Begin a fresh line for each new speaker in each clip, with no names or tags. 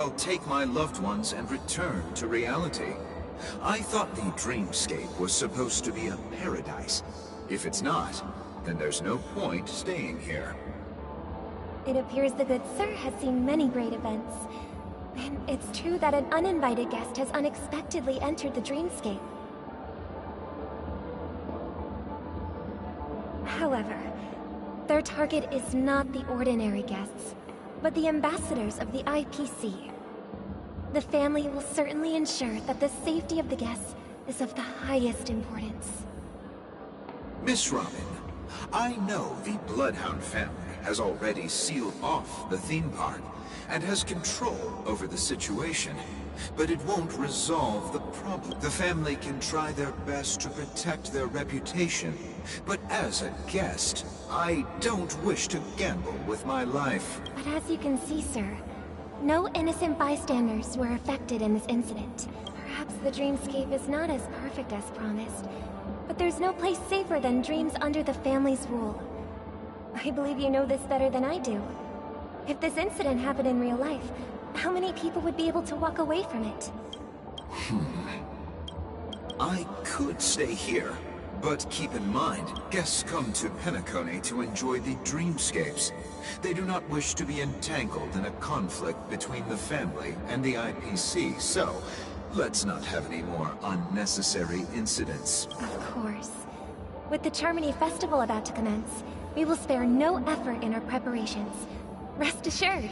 I'll take my loved ones and return to reality. I thought the dreamscape was supposed to be a paradise. If it's not, then there's no point staying here.
It appears the good sir has seen many great events. And it's true that an uninvited guest has unexpectedly entered the dreamscape. However, their target is not the ordinary guests, but the ambassadors of the IPC. The family will certainly ensure that the safety of the guests is of the highest importance.
Miss Robin, I know the Bloodhound family has already sealed off the theme park and has control over the situation, but it won't resolve the problem. The family can try their best to protect their reputation, but as a guest, I don't wish to gamble with my life.
But as you can see, sir, no innocent bystanders were affected in this incident. Perhaps the dreamscape is not as perfect as promised, but there's no place safer than dreams under the family's rule. I believe you know this better than I do. If this incident happened in real life, how many people would be able to walk away from it?
I could stay here, but keep in mind, guests come to Panecony to enjoy the dreamscapes. They do not wish to be entangled in a conflict between the family and the IPC, so let's not have any more unnecessary incidents.
Of course. With the Charmony Festival about to commence, we will spare no effort in our preparations. Rest assured.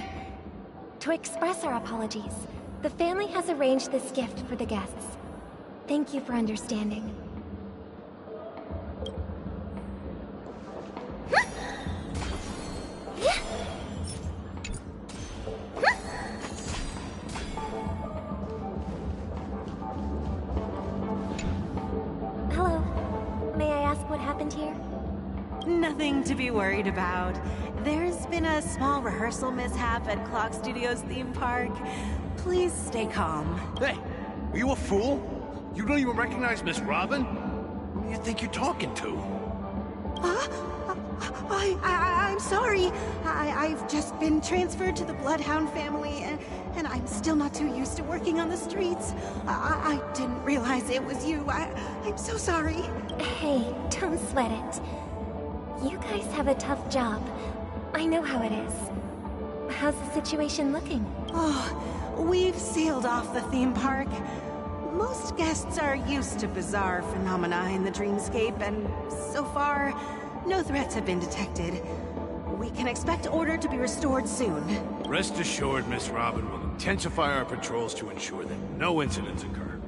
To express our apologies, the family has arranged this gift for the guests. Thank you for understanding. Hello. May I ask what happened here?
Nothing to be worried about. There's been a small rehearsal mishap at Clock Studios theme park. Please stay calm.
Hey, are you a fool? You don't even recognize Miss Robin? Who do you think you're talking to?
I'm sorry. I've just been transferred to the Bloodhound family, and I'm still not too used to working on the streets. I didn't realize it was you. I'm so sorry.
Hey, don't sweat it. You guys have a tough job. I know how it is. How's the situation looking?
Oh, we've sealed off the theme park. Most guests are used to bizarre phenomena in the dreamscape, and so far, no threats have been detected. We can expect order to be restored soon.
Rest assured, Miss Robin will intensify our patrols to ensure that no incidents occur.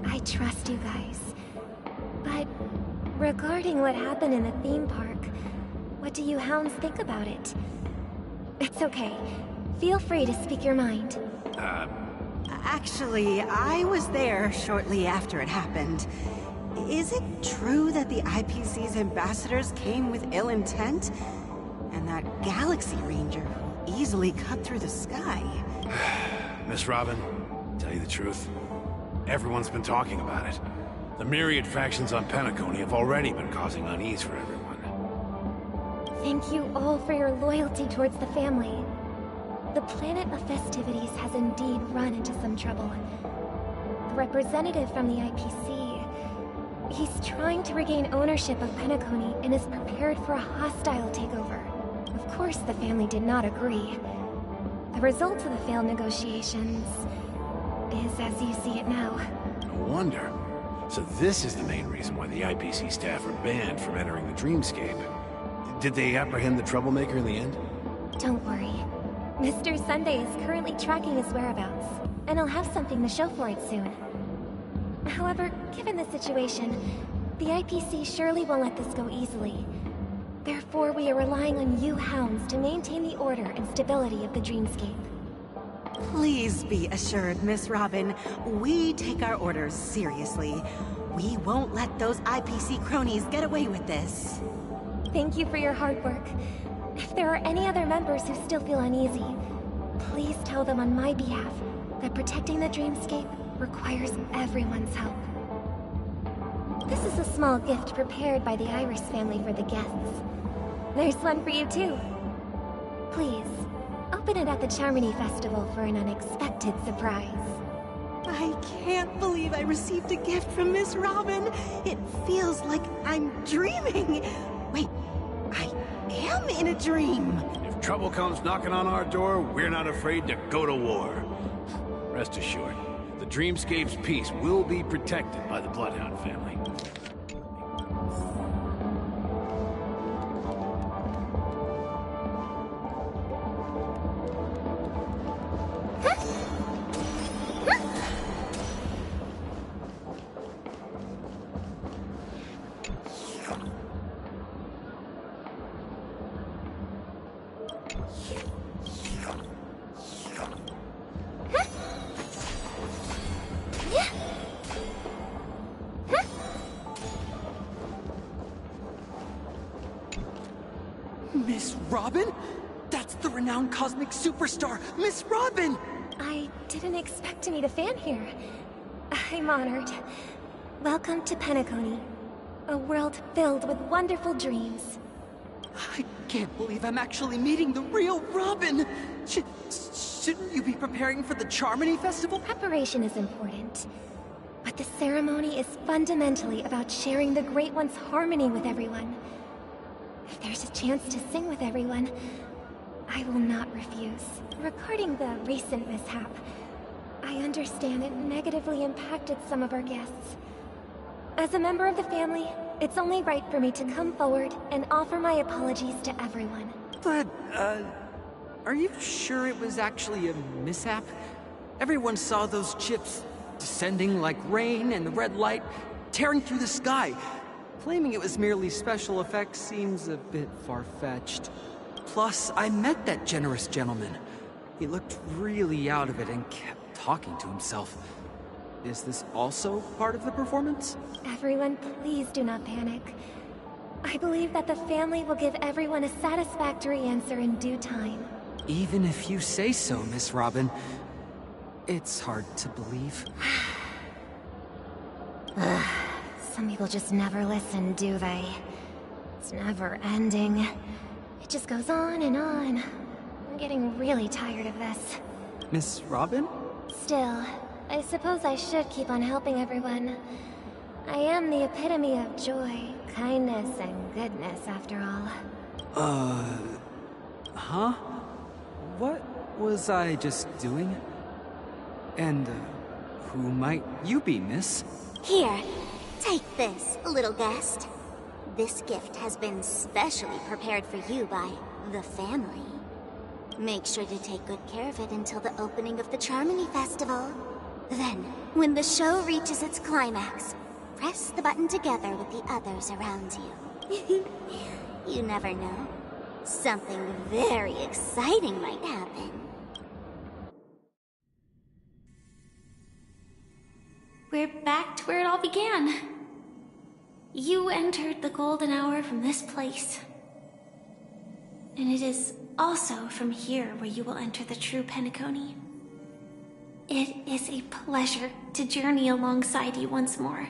I trust you guys. But regarding what happened in the theme park, what do you hounds think about it? It's okay. Feel free to speak your mind.
Actually, I was there shortly after it happened. Is it true that the IPC's ambassadors came with ill intent? And that Galaxy Ranger who easily cut through the sky?
Miss Robin, tell you the truth, everyone's been talking about it. The myriad factions on Panecony have already been causing unease for everyone.
Thank you all for your loyalty towards the family. The planet of festivities has indeed run into some trouble. The representative from the IPC, he's trying to regain ownership of Panecony and is prepared for a hostile takeover. Of course, the family did not agree. The result of the failed negotiations is as you see it now.
No wonder. So this is the main reason why the IPC staff are banned from entering the dreamscape. Did they apprehend the troublemaker in the end?
Don't worry. Mr. Sunday is currently tracking his whereabouts, and he'll have something to show for it soon. However, given the situation, the IPC surely won't let this go easily. Therefore, we are relying on you hounds to maintain the order and stability of the dreamscape.
Please be assured, Miss Robin, we take our orders seriously. We won't let those IPC cronies get away with this.
Thank you for your hard work. If there are any other members who still feel uneasy, please tell them on my behalf that protecting the dreamscape requires everyone's help. This is a small gift prepared by the Iris family for the guests. There's one for you too. Please, open open it at the Charmony Festival for an unexpected surprise.
I can't believe I received a gift from Miss Robin. It feels like I'm dreaming. Wait, I am in a dream.
If trouble comes knocking on our door, we're not afraid to go to war. Rest assured, the Dreamscape's peace will be protected by the Bloodhound family.
Miss Robin? That's the renowned cosmic superstar, Miss Robin!
I didn't expect to meet a fan here. I'm honored. Welcome to Panecony, a world filled with wonderful dreams.
I can't believe I'm actually meeting the real Robin! Shouldn't you be preparing for the Charmony Festival?
Preparation is important, but the ceremony is fundamentally about sharing the Great One's harmony with everyone. If there's a chance to sing with everyone, I will not refuse. Regarding the recent mishap, I understand it negatively impacted some of our guests. As a member of the family, it's only right for me to come forward and offer my apologies to everyone.
But, are you sure it was actually a mishap? Everyone saw those chips descending like rain and the red light tearing through the sky. Claiming it was merely special effects seems a bit far-fetched. Plus, I met that generous gentleman. He looked really out of it and kept talking to himself. Is this also part of the performance?
Everyone, please do not panic. I believe that the family will give everyone a satisfactory answer in due time.
Even if you say so, Miss Robin, it's hard to believe.
Some people just never listen, do they? It's never ending. It just goes on and on. I'm getting really tired of this.
Miss Robin?
Still, I suppose I should keep on helping everyone. I am the epitome of joy, kindness, and goodness, after all.
Huh? What was I just doing? And, who might you be, miss?
Here, take this, little guest. This gift has been specially prepared for you by the family. Make sure to take good care of it until the opening of the Charmony Festival. Then, when the show reaches its climax, press the button together with the others around you. You never know. Something very exciting might happen.
We're back to where it all began. You entered the golden hour from this place. And it is also from here where you will enter the true panecony. It is a pleasure to journey alongside you once more.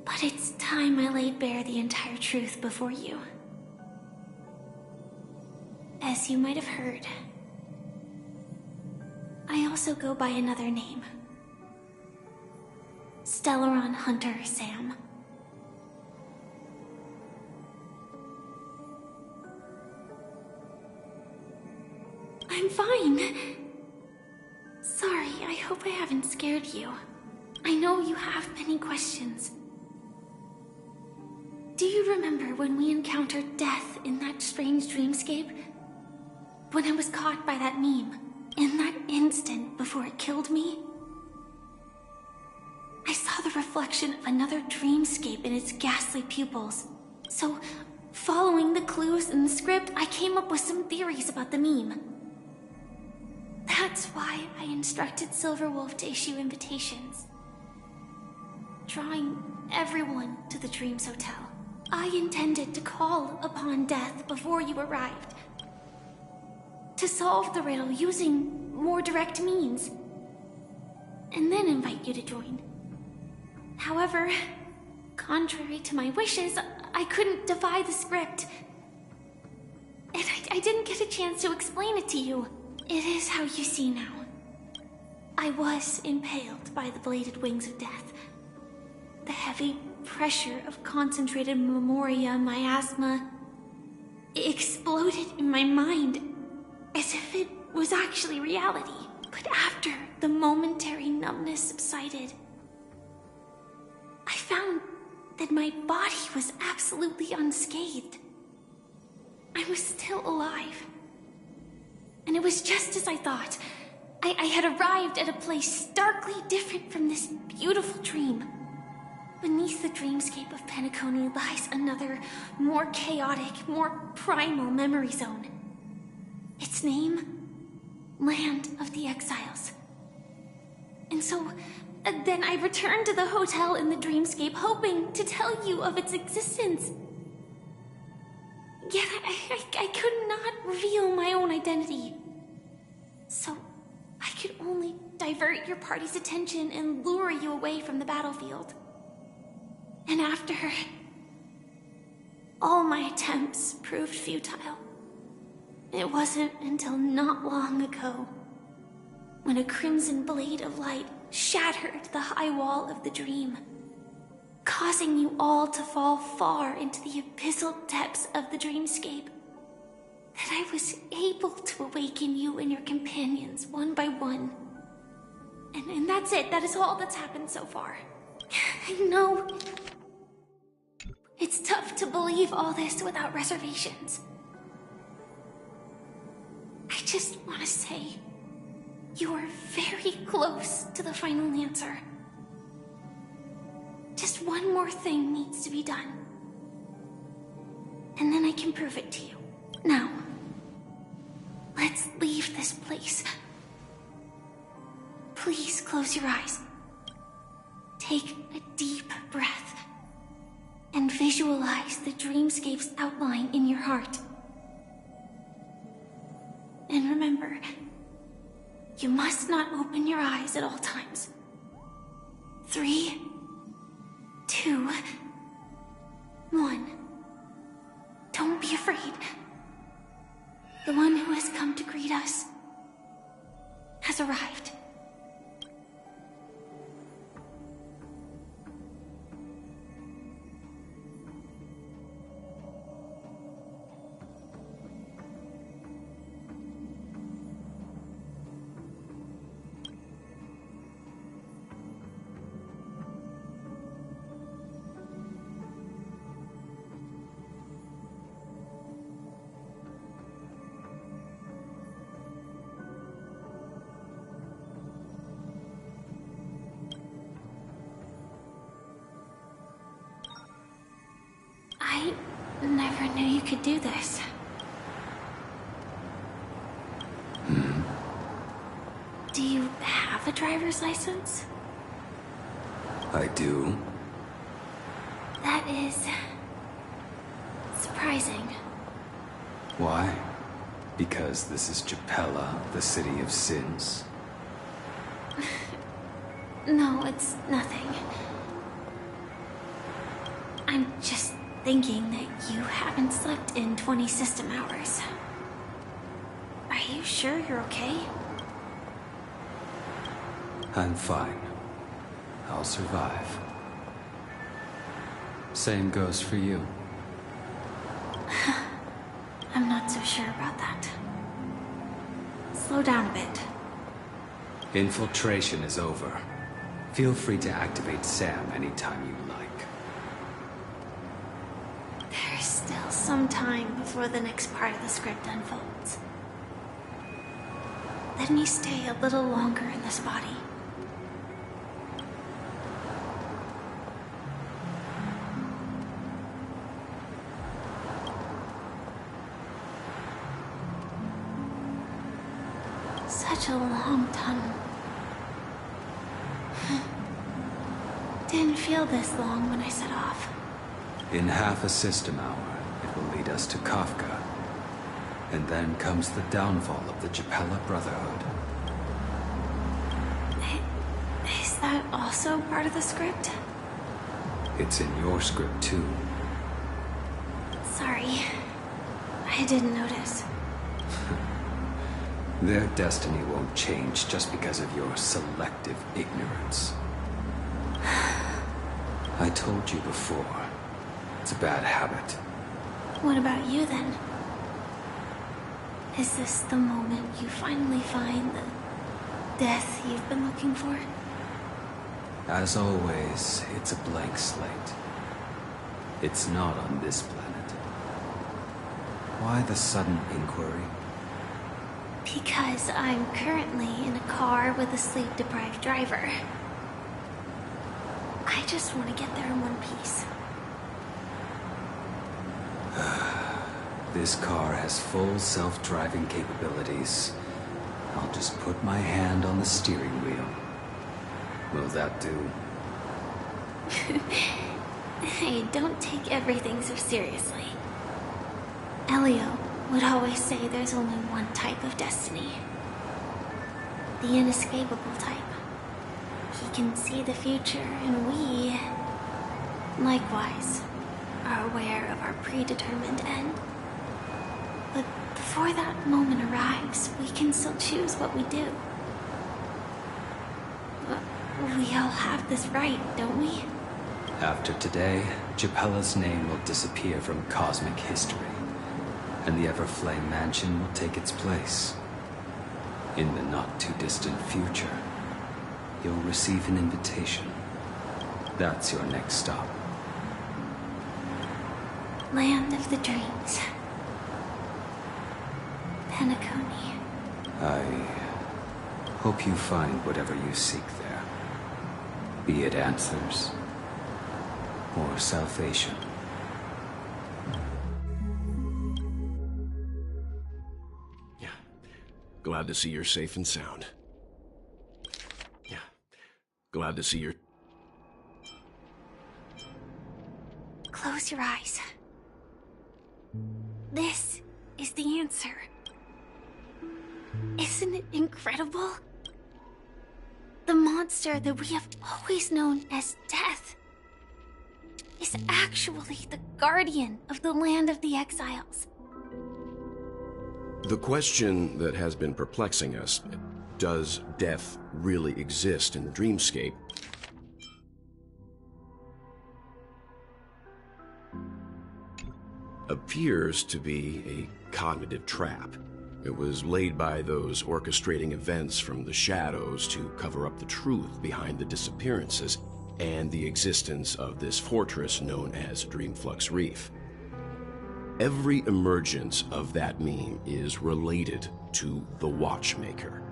But it's time I laid bare the entire truth before you. As you might have heard, I also go by another name. Stellaron Hunter Sam. I'm fine. Sorry, I hope I haven't scared you. I know you have many questions. Do you remember when we encountered death in that strange dreamscape? When I was caught by that meme, in that instant before it killed me? I saw the reflection of another dreamscape in its ghastly pupils. So, following the clues in the script, I came up with some theories about the meme. That's why I instructed Silverwolf to issue invitations, drawing everyone to the Dreams Hotel. I intended to call upon death before you arrived, to solve the riddle using more direct means, and then invite you to join. However, contrary to my wishes, I couldn't defy the script, and I didn't get a chance to explain it to you. It is how you see now. I was impaled by the bladed wings of death. The heavy pressure of concentrated memoria, miasma, exploded in my mind as if it was actually reality. But after the momentary numbness subsided, I found that my body was absolutely unscathed. I was still alive. And it was just as I thought. I had arrived at a place starkly different from this beautiful dream. Beneath the dreamscape of Panecony lies another, more chaotic, more primal memory zone. Its name? Land of the Exiles. And so, then I returned to the hotel in the dreamscape, hoping to tell you of its existence. Yet I could not reveal my own identity. So, I could only divert your party's attention and lure you away from the battlefield. And after all my attempts proved futile, it wasn't until not long ago when a crimson blade of light shattered the high wall of the dream, causing you all to fall far into the abyssal depths of the dreamscape, that I was able to awaken you and your companions one by one. And that's it. That is all that's happened so far. I know it's tough to believe all this without reservations. I just want to say, you are very close to the final answer. Just one more thing needs to be done. And then I can prove it to you. Now, let's leave this place. Please close your eyes. Take a deep breath and visualize the dreamscape's outline in your heart. And remember, you must not open your eyes at all times. 3, 2, 1. Don't be afraid. The one who has come to greet us has arrived. I never knew you could do this. Do you have a driver's license?
I do.
That is surprising.
Why? Because this is Japella, the city of sins?
No, it's nothing. I'm just thinking that you haven't slept in 20 system hours. Are you sure you're okay?
I'm fine. I'll survive. Same goes for you.
I'm not so sure about that. Slow down a bit.
Infiltration is over. Feel free to activate Sam anytime you like.
There's still some time before the next part of the script unfolds. Let me stay a little longer in this body. Such a long tunnel. Didn't feel this long when I set off.
In half a system hour, it will lead us to Kafka. And then comes the downfall of the Japella Brotherhood.
Is that also part of the script?
It's in your script too.
Sorry. I didn't notice.
Their destiny won't change just because of your selective ignorance. I told you before, it's a bad habit.
What about you then? Is this the moment you finally find the death you've been looking for?
As always, it's a blank slate. It's not on this planet. Why the sudden inquiry?
Because I'm currently in a car with a sleep-deprived driver. I just want to get there in one piece.
This car has full self-driving capabilities. I'll just put my hand on the steering wheel. Will that do?
Hey, don't take everything so seriously. Elio would always say there's only one type of destiny. The inescapable type. He can see the future, and we, likewise, are aware of our predetermined end. But before that moment arrives, we can still choose what we do. We all have this right, don't we?
After today, Japella's name will disappear from cosmic history, and the Everflame Mansion will take its place. In the not-too-distant future, you'll receive an invitation. That's your next stop.
Land of the Dreams. Panecony.
I hope you find whatever you seek there. Be it answers or salvation.
Yeah. Glad to see you're safe and sound. Yeah. Glad to see you're...
Close your eyes. This is the answer. Isn't it incredible? The monster that we have always known as Death is actually the guardian of the land of the exiles.
The question that has been perplexing us, does death really exist in the dreamscape, appears to be a cognitive trap. It was laid by those orchestrating events from the shadows to cover up the truth behind the disappearances and the existence of this fortress known as Dreamflux Reef. Every emergence of that meme is related to the Watchmaker.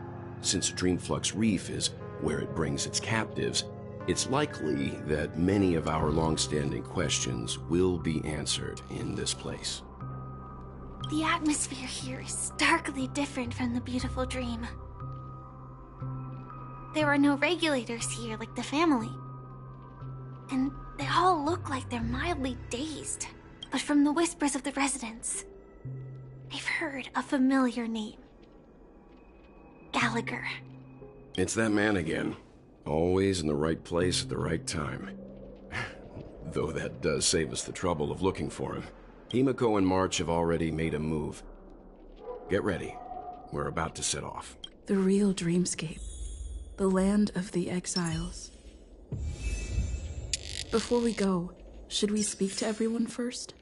Since Dreamflux Reef is where it brings its captives, it's likely that many of our long-standing questions will be answered in this place.
The atmosphere here is starkly different from the beautiful dream. There are no regulators here like the family. And they all look like they're mildly dazed. But from the whispers of the residents, I've heard a familiar name. Gallagher.
It's that man again. Always in the right place at the right time. Though that does save us the trouble of looking for him. Himiko and March have already made a move. Get ready. We're about to set off.
The real dreamscape. The land of the exiles. Before we go, should we speak to everyone first?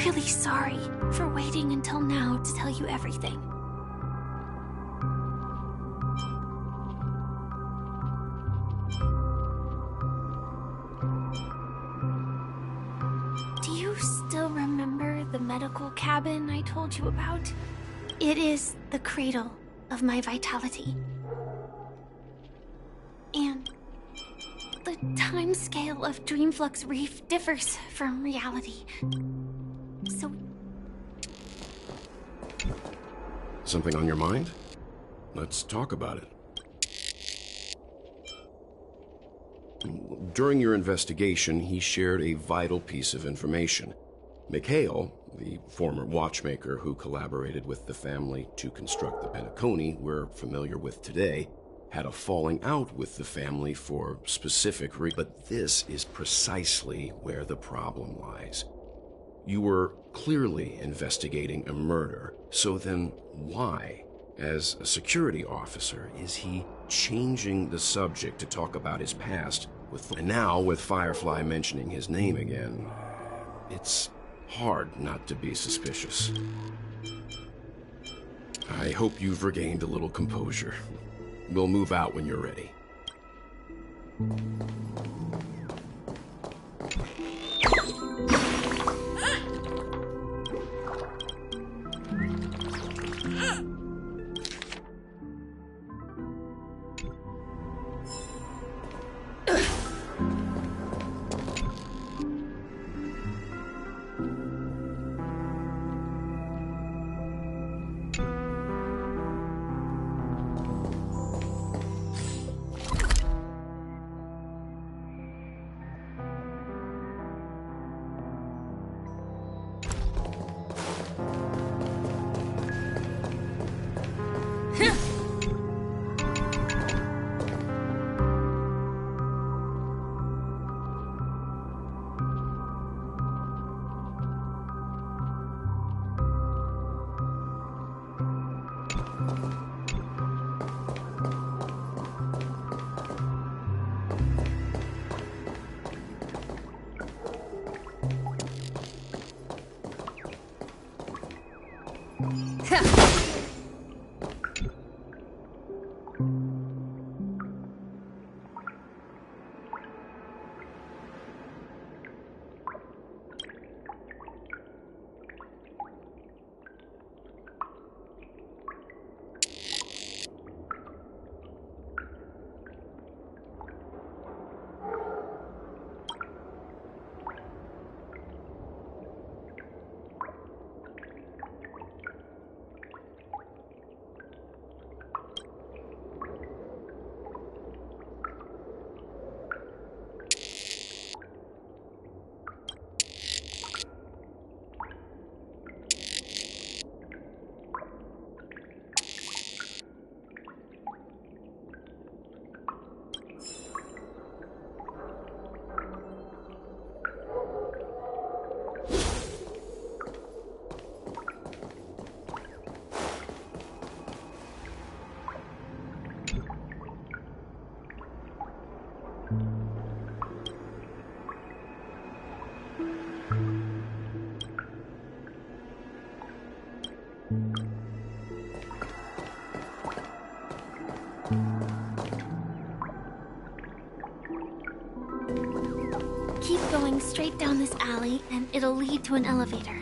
really sorry for waiting until now to tell you everything. Do you still remember the medical cabin I told you about? It is the cradle of my vitality. And the time scale of Dreamflux Reef differs from reality. So...
Something on your mind? Let's talk about it. During your investigation, he shared a vital piece of information. Mikhail, the former watchmaker who collaborated with the family to construct the panecony we're familiar with today, had a falling out with the family for specific reasons. But this is precisely where the problem lies. You were clearly investigating a murder, so then why, as a security officer, is he changing the subject to talk about his past? And now, with Firefly mentioning his name again, it's hard not to be suspicious. I hope you've regained a little composure. We'll move out when you're ready.
Keep going straight down this alley, and it'll lead to an elevator.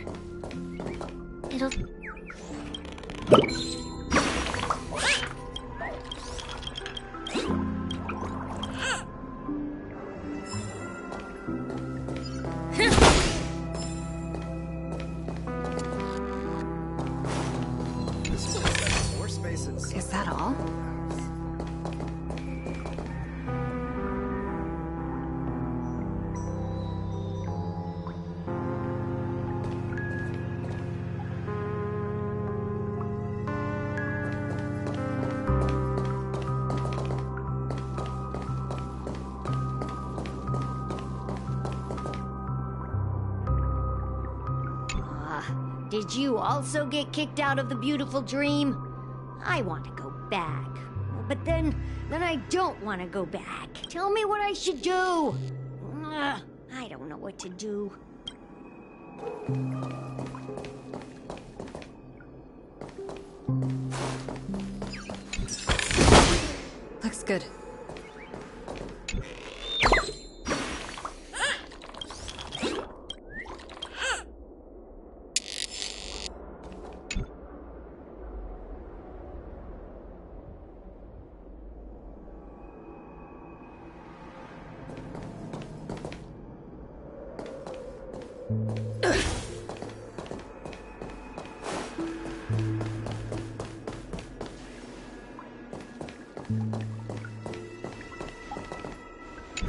It'll...
Is that all?
Did you also get kicked out of the beautiful dream? I want to go back. But then I don't want to go back. Tell me what I should do. I don't know what to do.
Looks good.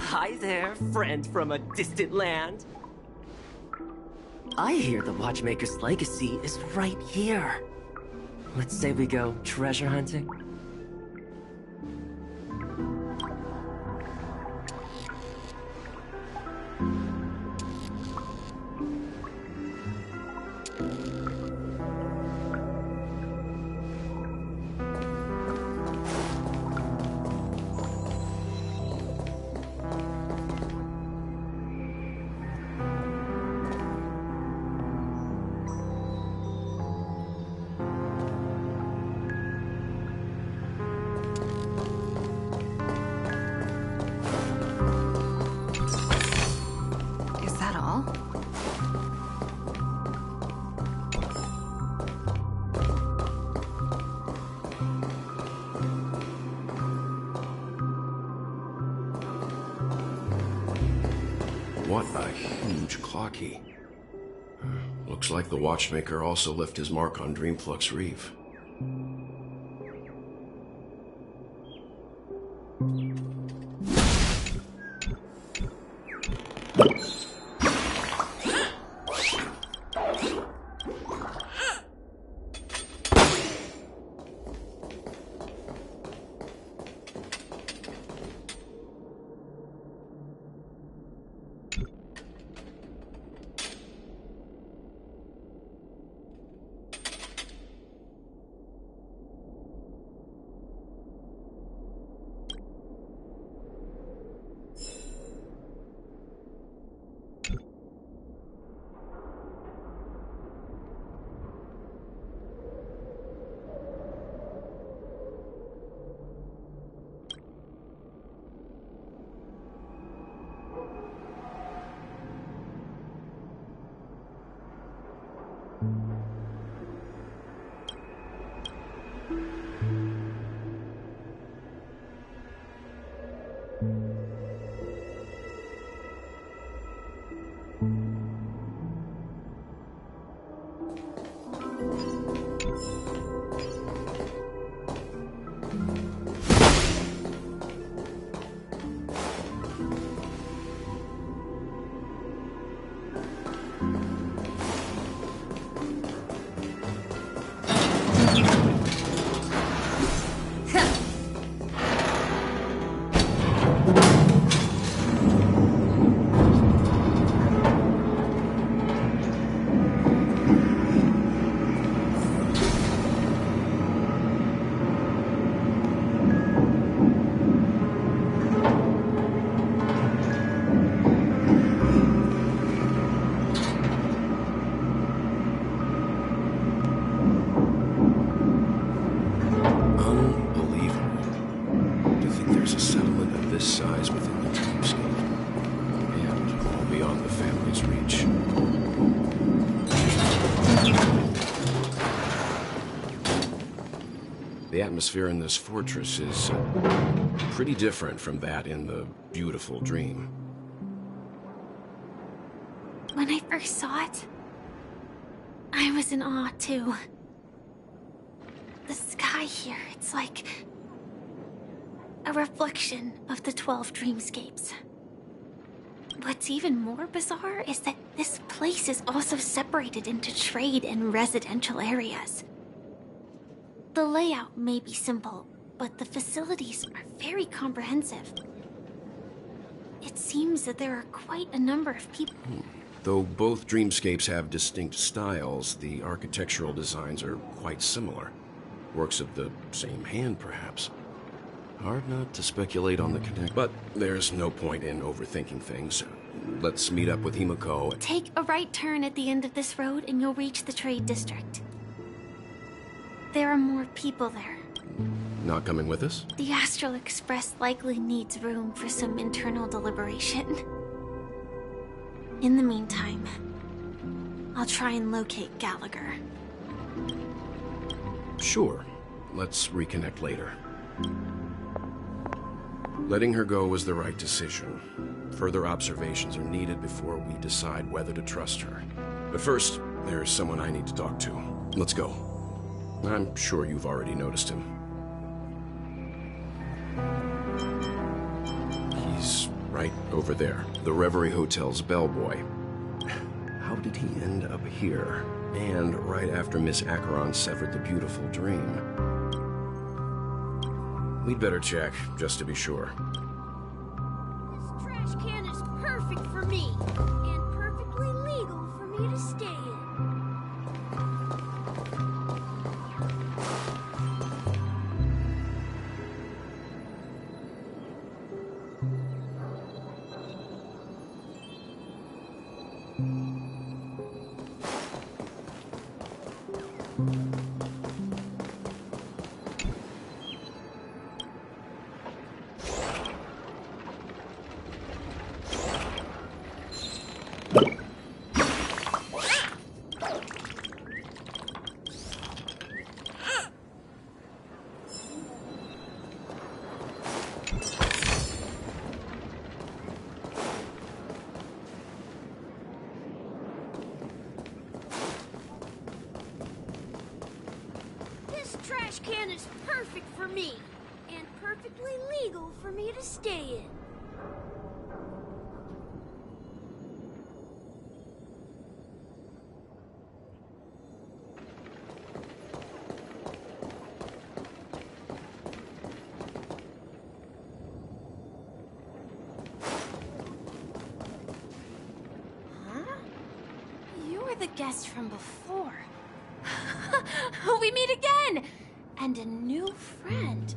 Hi there, friend from a distant land. I hear the Watchmaker's legacy is right here. Let's say we go treasure hunting.
Is that all?
What a huge clock key. Looks like the Watchmaker also left his mark on Dreamflux Reef. The atmosphere in this fortress is pretty different from that in the beautiful dream.
When I first saw it, I was in awe too. The sky here, it's like a reflection of the 12 dreamscapes. What's even more bizarre is that this place is also separated into trade and residential areas. The layout may be simple, but the facilities are very comprehensive. It seems that there are quite a number of people.
Though both dreamscapes have distinct styles, the architectural designs are quite similar. Works of the same hand, perhaps. Hard not to speculate on the connect, but there's no point in overthinking things. Let's meet up with Himiko.
Take a right turn at the end of this road and you'll reach the trade district. There are more people there.
not coming with us?
The Astral Express likely needs room for some internal deliberation. In the meantime, I'll try and locate Gallagher.
Sure. Let's reconnect later. Letting her go was the right decision. Further observations are needed before we decide whether to trust her. But first, there's someone I need to talk to. Let's go. I'm sure you've already noticed him. He's right over there. The Reverie Hotel's bellboy. How did he end up here? And right after Miss Acheron severed the beautiful dream. We'd better check, just to be sure.
This trash can is perfect for me, and perfectly legal for me to stay in. This trash can is perfect for me, and perfectly legal for me to stay in.
The guest from before. We meet again! And a new friend.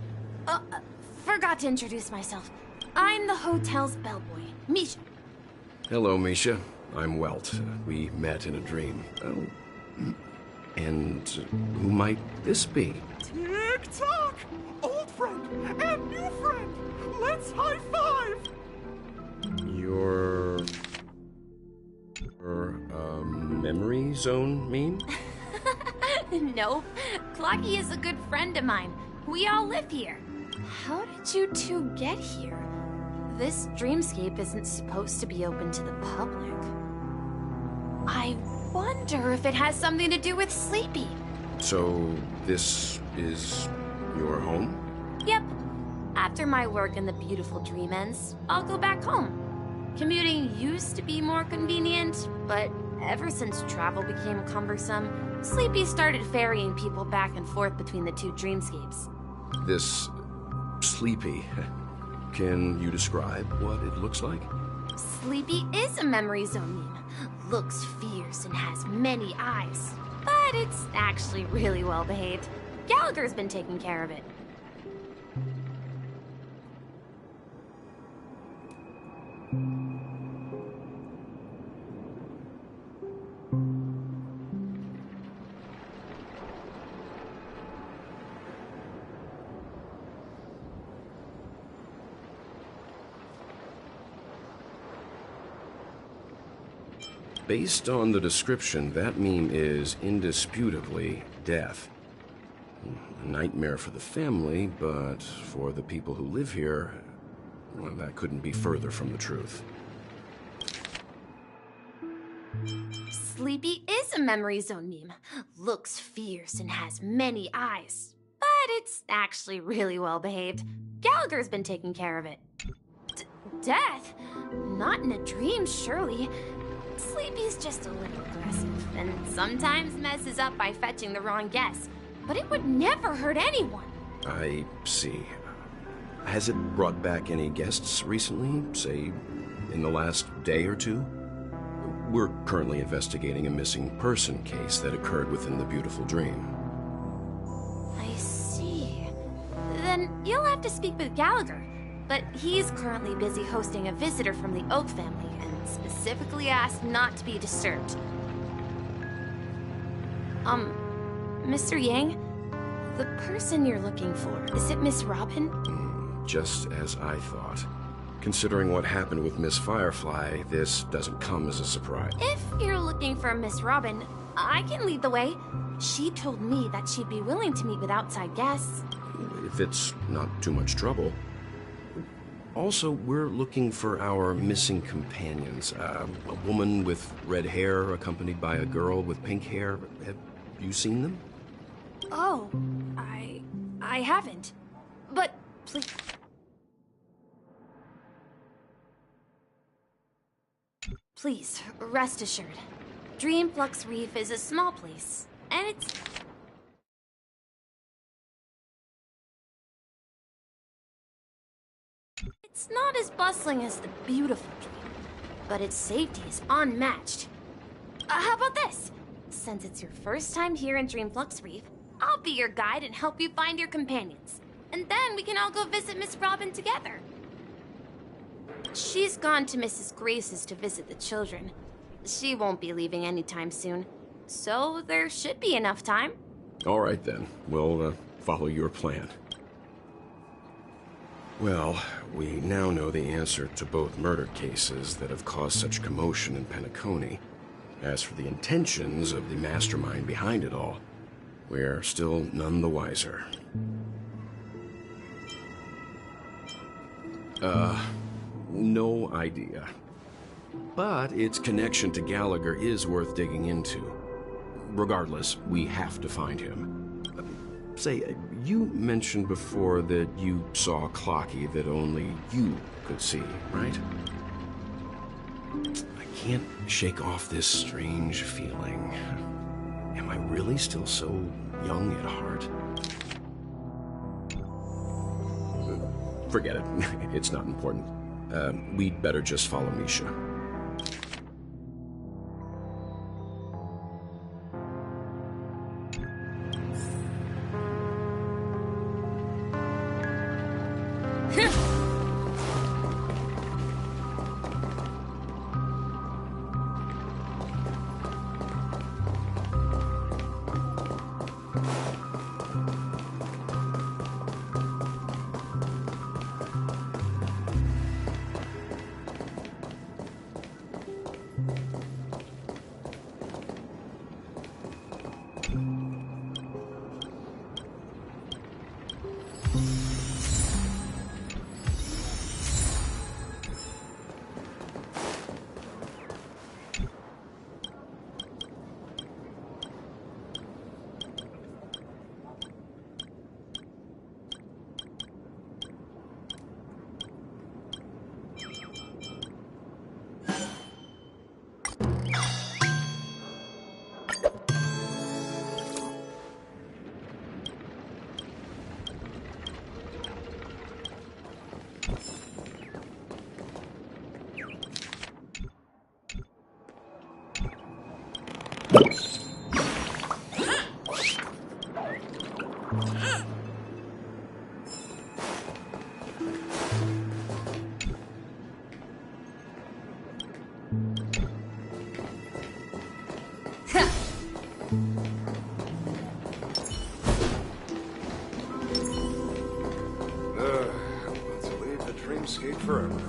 Forgot to introduce myself. I'm the hotel's bellboy, Misha.
Hello, Misha. I'm Welt. We met in a dream. Oh. And who might this be?
Tick-tock! Old friend and new friend! Let's high-five!
Your memory zone meme?
Nope. Clocky is a good friend of mine. We all live here. How did you two get here? This dreamscape isn't supposed to be open to the public. I wonder if it has something to do with Sleepy.
So, this is your home?
Yep. After my work in the beautiful dream ends, I'll go back home. Commuting used to be more convenient, but ever since travel became cumbersome, Sleepy started ferrying people back and forth between the two dreamscapes.
This Sleepy. Can you describe what it looks like?
Sleepy is a memory zone meme. Looks fierce and has many eyes. But it's actually really well behaved. Gallagher's been taking care of it.
Based on the description, that meme is indisputably death. A nightmare for the family, but for the people who live here, well, that couldn't be further from the truth.
Sleepy is a memory zone meme. Looks fierce and has many eyes. But it's actually really well behaved. Gallagher's been taking care of it. Death? Not in a dream, surely. Sleepy's just a little aggressive, and sometimes messes up by fetching the wrong guess. But it would never hurt anyone.
I see. Has it brought back any guests recently, say, in the last day or two? We're currently investigating a missing person case that occurred within the beautiful dream.
I see. Then you'll have to speak with Gallagher. But he's currently busy hosting a visitor from the Oak family and specifically asked not to be disturbed. Mr. Yang?
The person you're looking for, is it Miss Robin?
Just as I thought. Considering what happened with Miss Firefly, this doesn't come as a surprise.
If you're looking for Miss Robin, I can lead the way. She told me that she'd be willing to meet with outside guests.
If it's not too much trouble. Also, we're looking for our missing companions. A woman with red hair accompanied by a girl with pink hair. Have you seen them?
Oh, I haven't. But please... Please, rest assured. Dreamflux Reef is a small place, and it's not as bustling as the beautiful Dream, but its safety is unmatched. How about this? Since it's your first time here in Dreamflux Reef, I'll be your guide and help you find your companions. And then we can all go visit Miss Robin together. She's gone to Mrs. Grace's to visit the children. She won't be leaving anytime soon, so there should be enough time.
All right then, we'll follow your plan. Well, we now know the answer to both murder cases that have caused such commotion in Panecony. As for the intentions of the mastermind behind it all, we're still none the wiser. No idea. But its connection to Gallagher is worth digging into. Regardless, we have to find him. Say, you mentioned before that you saw Clocky that only you could see, right? I can't shake off this strange feeling. Am I really still so young at heart? Forget it. It's not important. We'd better just follow Misha.
To leave the dreamscape forever.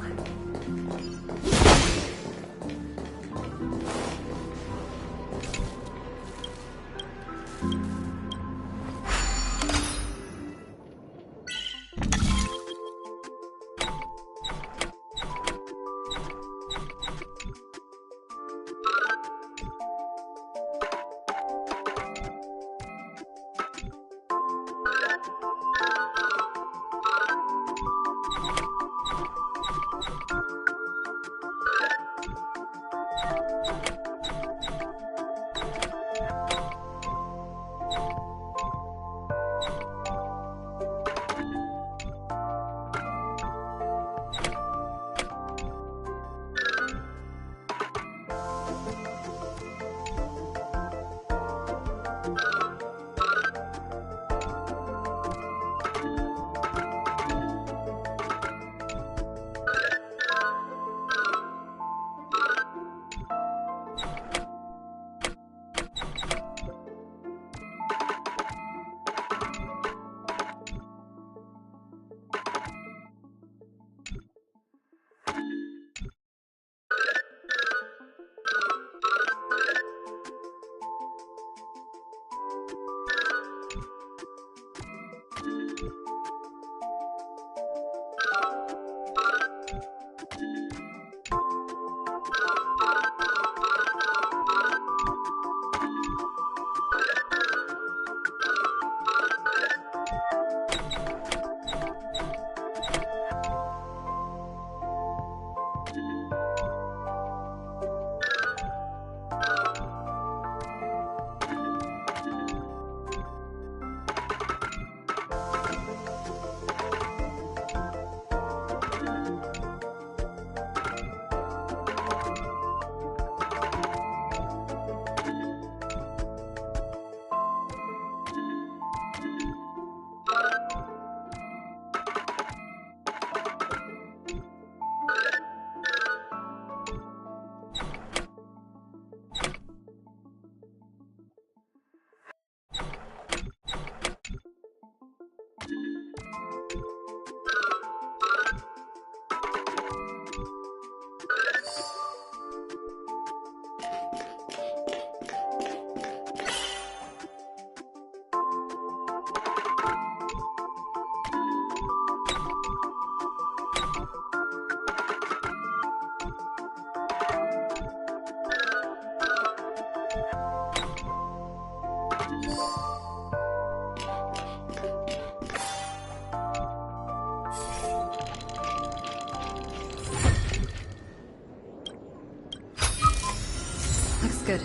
Good.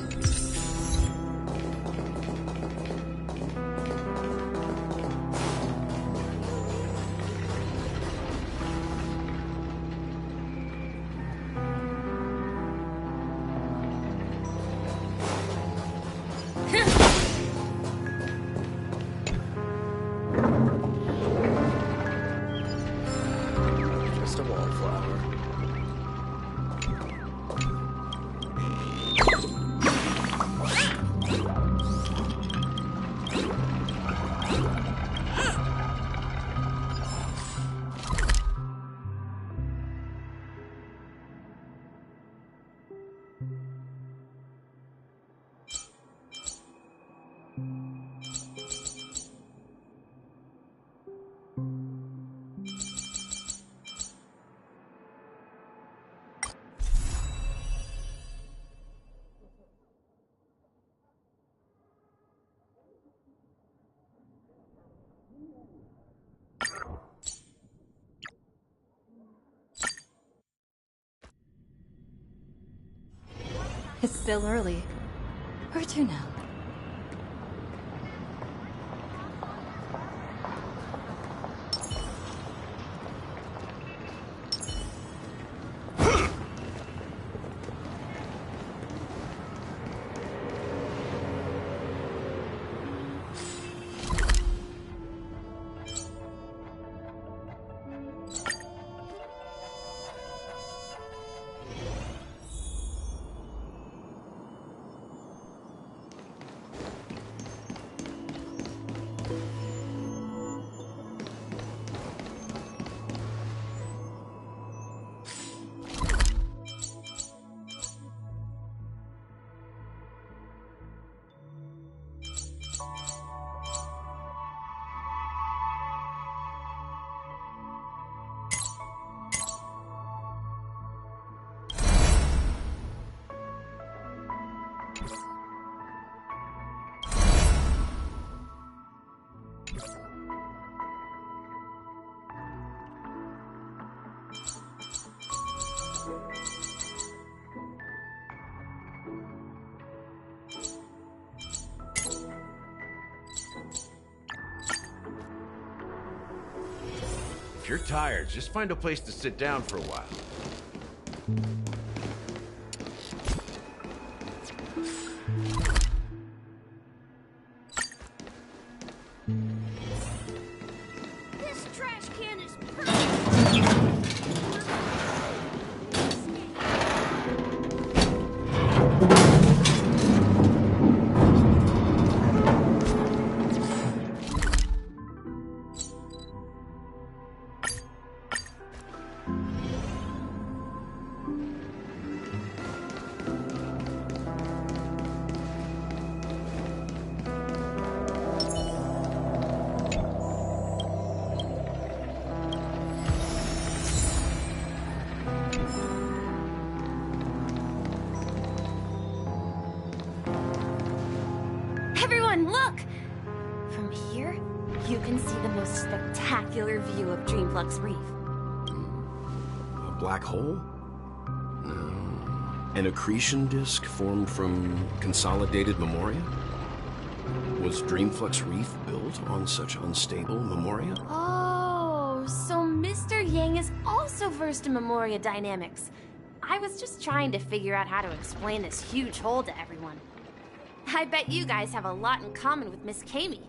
Just a wallflower.
It's still early. Where to now?
If you're tired, just find a place to sit down for a while.
This trash can is
Everyone, look! From here, you can see the most spectacular view of Dreamflux Reef.
A black hole? No. An accretion disk formed from consolidated memoria? Was Dreamflux Reef built on such unstable memoria?
Oh, so Mr. Yang is also versed in Memoria dynamics. I was just trying to figure out how to explain this huge hole to everyone. I bet you guys have a lot in common with Miss Kami.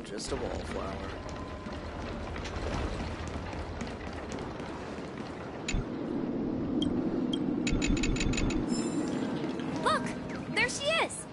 Just a wallflower.
Look! There she is!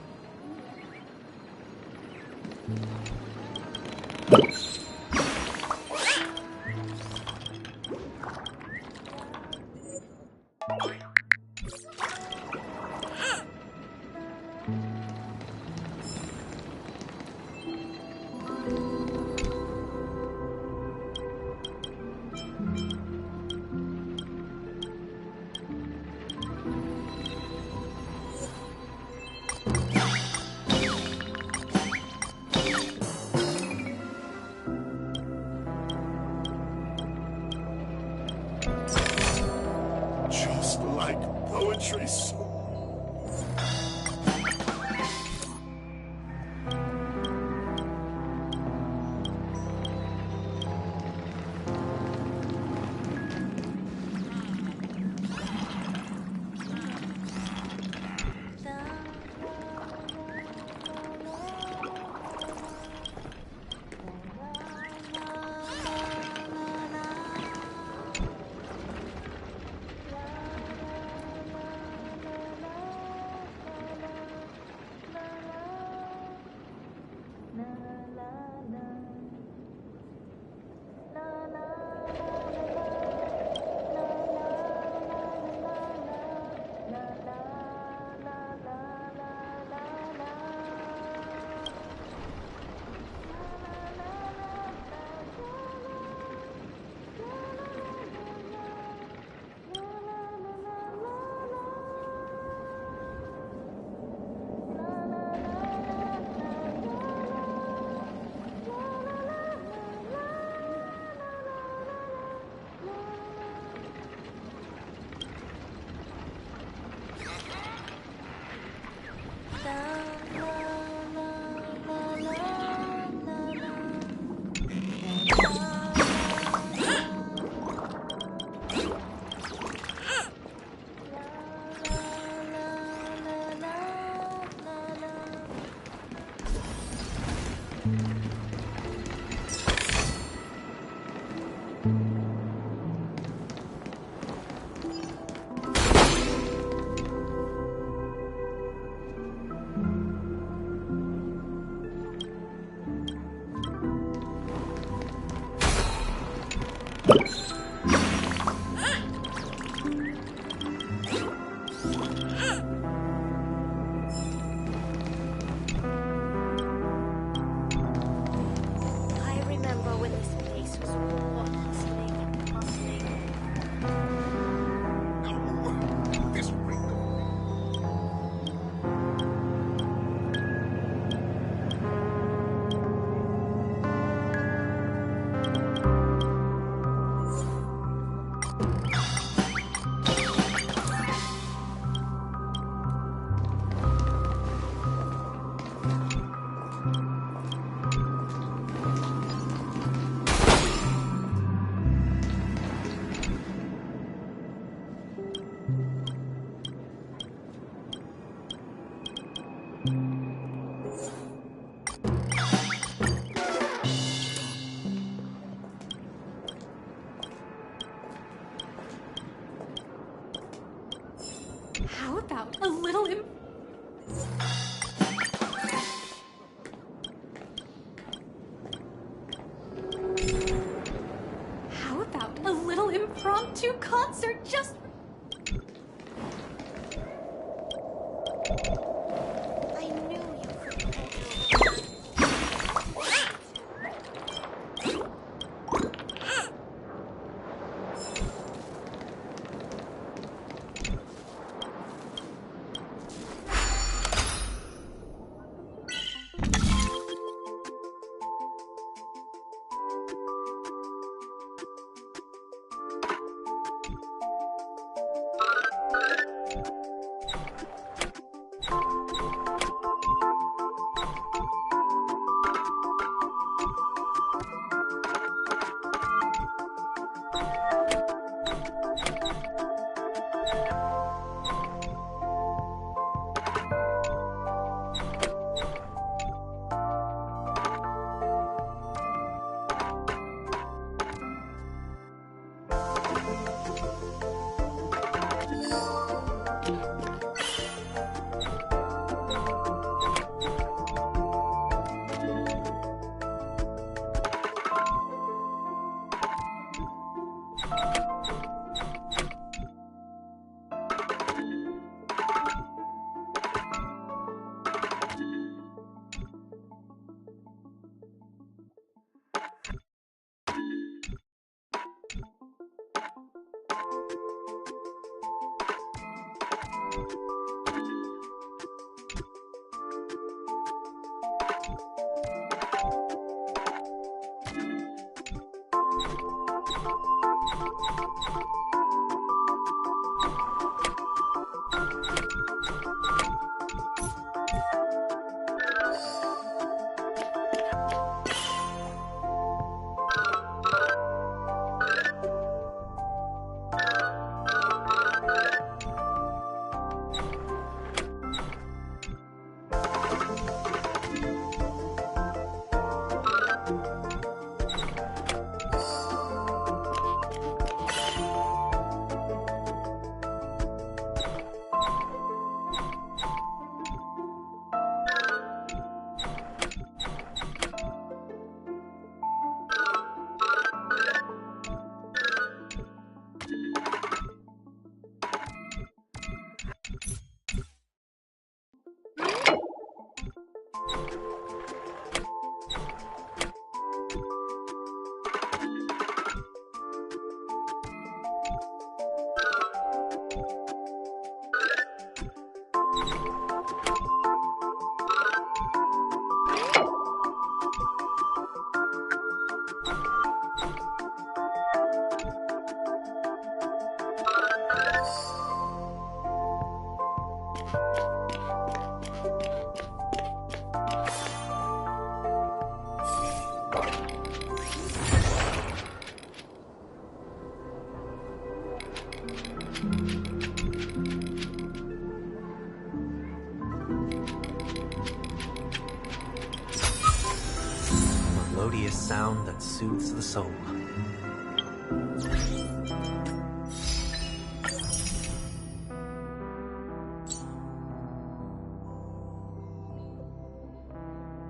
concert just...
I knew you could.
Melodious sound that soothes the soul.